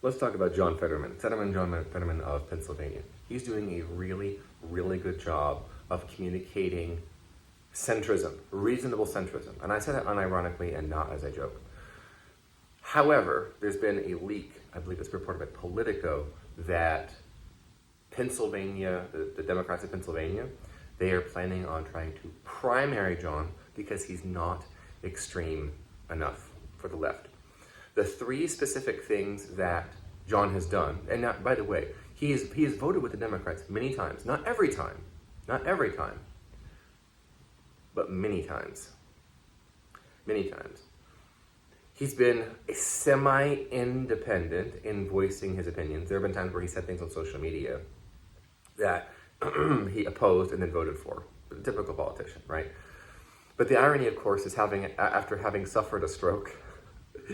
Let's talk about John Fetterman. John Fetterman of Pennsylvania. He's doing a really, really good job of communicating centrism, reasonable centrism. And I say that unironically and not as a joke. However, there's been a leak, I believe it's reported by Politico, that Pennsylvania, the Democrats of Pennsylvania, they are planning on trying to primary John because he's not extreme enough for the left. The three specific things that John has done, and now, by the way, he has voted with the Democrats many times, not every time, but many times. He's been a semi-independent in voicing his opinions. There have been times where he said things on social media that he opposed and then voted for. A typical politician, right? But the irony, of course, is after having suffered a stroke,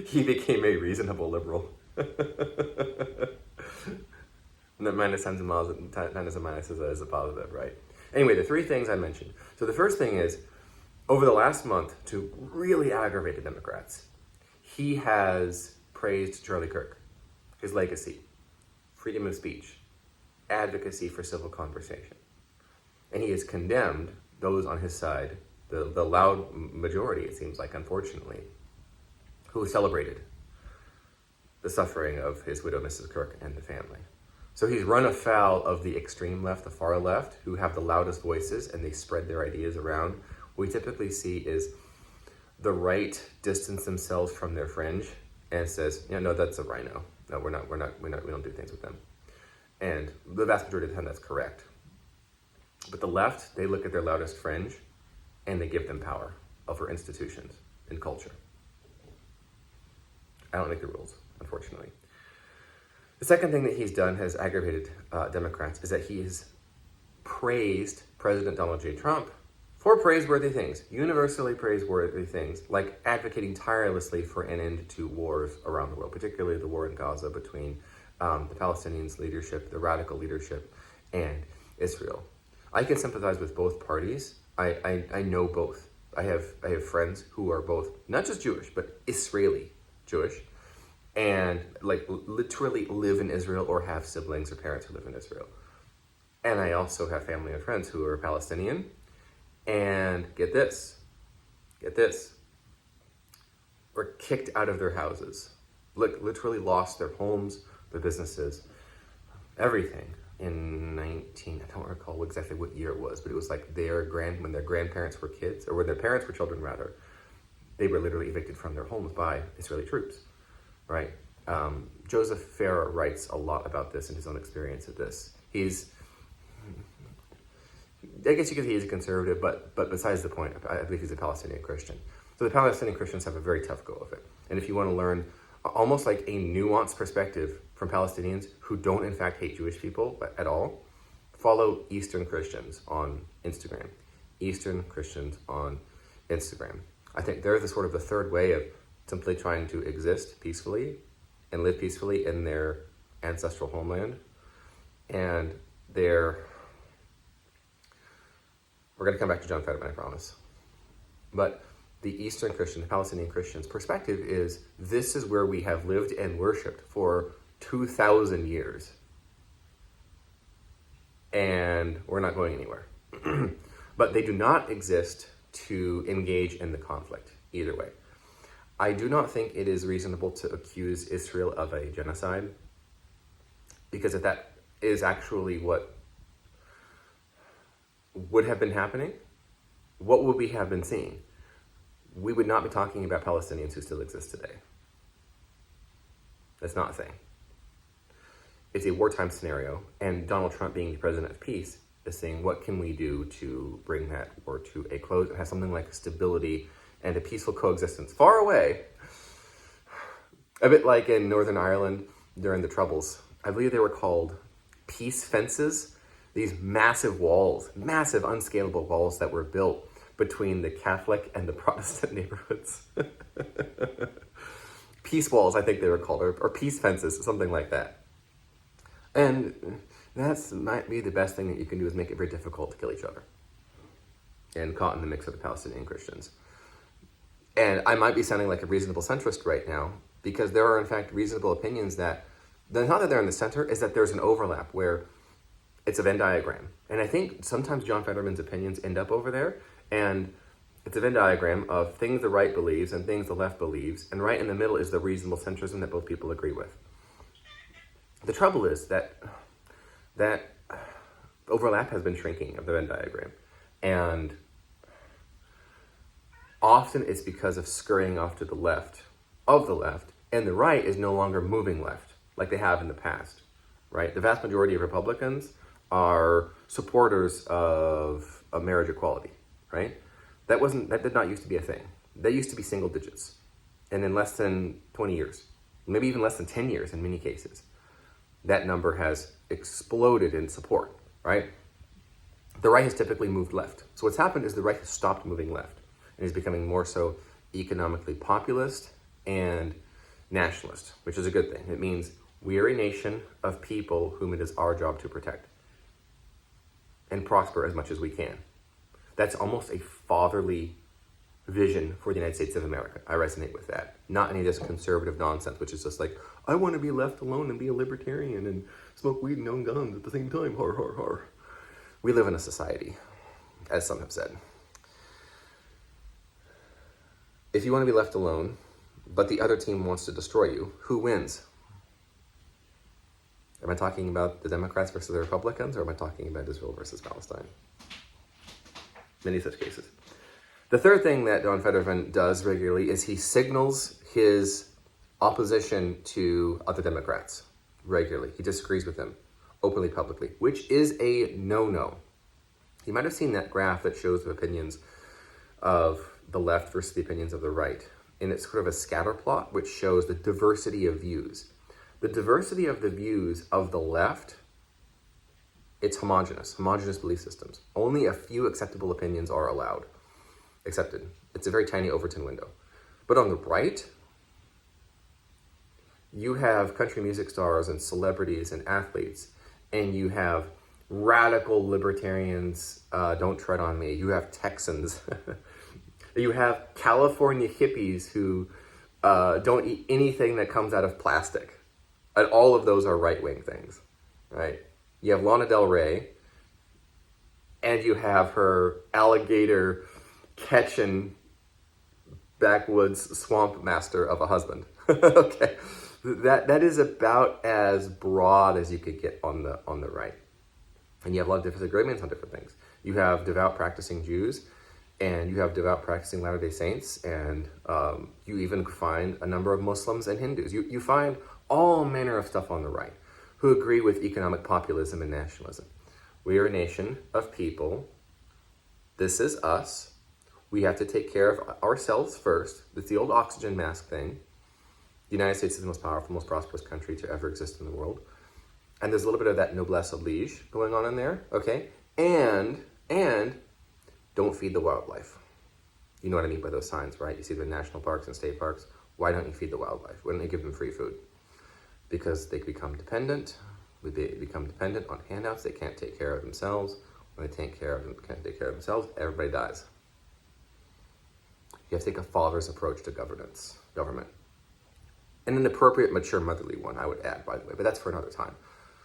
he became a reasonable liberal. And that minus times and minus is a positive, right? Anyway, the three things I mentioned. So the first thing is, over the last month, to really aggravate the Democrats, he has praised Charlie Kirk, his legacy, freedom of speech, advocacy for civil conversation. And he has condemned those on his side, the loud majority, it seems like, unfortunately, who celebrated the suffering of his widow, Mrs. Kirk, and the family. So he's run afoul of the extreme left, the far left, who have the loudest voices, and they spread their ideas around. What we typically see is the right distance themselves from their fringe and says, yeah, no, that's a rhino. No, we don't do things with them. And the vast majority of the time that's correct. But the left, they look at their loudest fringe and they give them power over institutions and culture. I don't make the rules, unfortunately. The second thing that he's done has aggravated Democrats is that he has praised President Donald J. Trump for praiseworthy things, universally praiseworthy things, like advocating tirelessly for an end to wars around the world, particularly the war in Gaza between the Palestinians' leadership, the radical leadership, and Israel. I can sympathize with both parties. I know both. I have friends who are both, not just Jewish, but Israeli Jewish, and like literally live in Israel or have siblings or parents who live in Israel. And I also have family and friends who are Palestinian, and get this, were kicked out of their houses, literally lost their homes, their businesses, everything in I don't recall exactly what year it was, but it was like when their grandparents were kids, or when their parents were children rather, they were literally evicted from their homes by Israeli troops, right? Joseph Farah writes a lot about this and his own experience of this. I guess you could say he's a conservative, but besides the point, I believe he's a Palestinian Christian. So the Palestinian Christians have a very tough go of it. And if you want to learn almost like a nuanced perspective from Palestinians who don't in fact hate Jewish people at all, follow Eastern Christians on Instagram. Eastern Christians on Instagram. I think they're the sort of the third way of simply trying to exist peacefully and live peacefully in their ancestral homeland. And we're going to come back to John Fetterman, I promise. But the Eastern Christian, the Palestinian Christian's perspective is, this is where we have lived and worshipped for 2,000 years. And we're not going anywhere. But they do not exist to engage in the conflict, either way. I do not think it is reasonable to accuse Israel of a genocide, because if that is actually what would have been happening, what would we have been seeing? We would not be talking about Palestinians who still exist today. That's not a thing. It's a wartime scenario, and Donald Trump, being the president of peace, is saying, what can we do to bring that war to a close and have something like stability and a peaceful coexistence far away? A bit like in Northern Ireland during the Troubles. I believe they were called peace fences. These massive walls, massive unscalable walls that were built between the Catholic and the Protestant neighborhoods. Peace walls, I think they were called, or peace fences, something like that. And that might be the best thing that you can do, is make it very difficult to kill each other. And caught in the mix of the Palestinian Christians. And I might be sounding like a reasonable centrist right now, because there are in fact reasonable opinions that not that they're in the center, is that there's an overlap where it's a Venn diagram. And I think sometimes John Fetterman's opinions end up over there, and it's a Venn diagram of things the right believes and things the left believes, and right in the middle is the reasonable centrism that both people agree with. The trouble is that overlap has been shrinking of the Venn diagram, and often it's because of scurrying off to the left of the left, and the right is no longer moving left like they have in the past, right? The vast majority of Republicans are supporters of marriage equality, right? That did not used to be a thing. That used to be single digits. And in less than 20 years, maybe even less than 10 years in many cases, that number has exploded in support, right? The right has typically moved left. So what's happened is the right has stopped moving left and is becoming more so economically populist and nationalist, which is a good thing. It means we are a nation of people whom it is our job to protect and prosper as much as we can. That's almost a fatherly vision for the United States of America. I resonate with that. Not any of this conservative nonsense, which is just like, I want to be left alone and be a libertarian and smoke weed and own guns at the same time. Har, har, har. We live in a society, as some have said. If you want to be left alone, but the other team wants to destroy you, who wins? Am I talking about the Democrats versus the Republicans, or am I talking about Israel versus Palestine? Many such cases. The third thing that John Fetterman does regularly is he signals his opposition to other Democrats regularly. He disagrees with them openly, publicly, which is a no-no. You might have seen that graph that shows the opinions of the left versus the opinions of the right. And it's sort of a scatter plot, which shows the diversity of views. The diversity of the views of the left, it's homogenous belief systems. Only a few acceptable opinions are accepted. It's a very tiny Overton window. But on the right, you have country music stars and celebrities and athletes, and you have radical libertarians, don't tread on me. You have Texans. You have California hippies who don't eat anything that comes out of plastic. And all of those are right-wing things, right? You have Lana Del Rey, and you have her alligator catching backwoods swamp master of a husband. Okay, that is about as broad as you could get on the right. And you have a lot of disagreements on different things. You have devout practicing Jews, and you have devout practicing Latter-day Saints, and you even find a number of Muslims and Hindus. You find all manner of stuff on the right who agree with economic populism and nationalism. We are a nation of people. This is us. We have to take care of ourselves first. It's the old oxygen mask thing. The United States is the most powerful, most prosperous country to ever exist in the world. And there's a little bit of that noblesse oblige going on in there, okay? And don't feed the wildlife. You know what I mean by those signs, right? You see the national parks and state parks. Why don't you feed the wildlife? Why don't you give them free food? Because they become dependent. They become dependent on handouts. They can't take care of themselves. When they can't take care of themselves, everybody dies. You have to take a father's approach to government. And an appropriate, mature, motherly one, I would add, by the way, but that's for another time.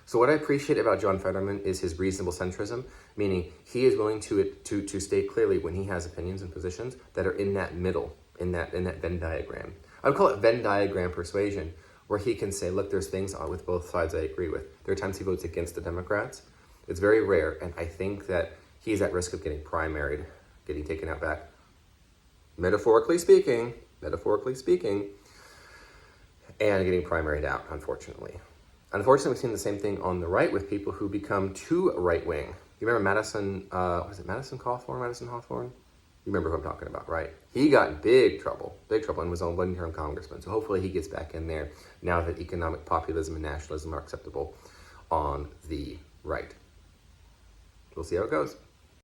So what I appreciate about John Fetterman is his reasonable centrism, meaning he is willing to state clearly when he has opinions and positions that are in that middle, in that Venn diagram. I would call it Venn diagram persuasion, where he can say, look, there's things on with both sides I agree with. There are times he votes against the Democrats. It's very rare, and I think that he's at risk of getting primaried, getting taken out back. Metaphorically speaking, and getting primaried out, unfortunately. Unfortunately, we've seen the same thing on the right with people who become too right-wing. You remember Madison Hawthorne? You remember who I'm talking about, right? He got in big trouble, and was on one-term congressman. So hopefully he gets back in there now that economic populism and nationalism are acceptable on the right. We'll see how it goes.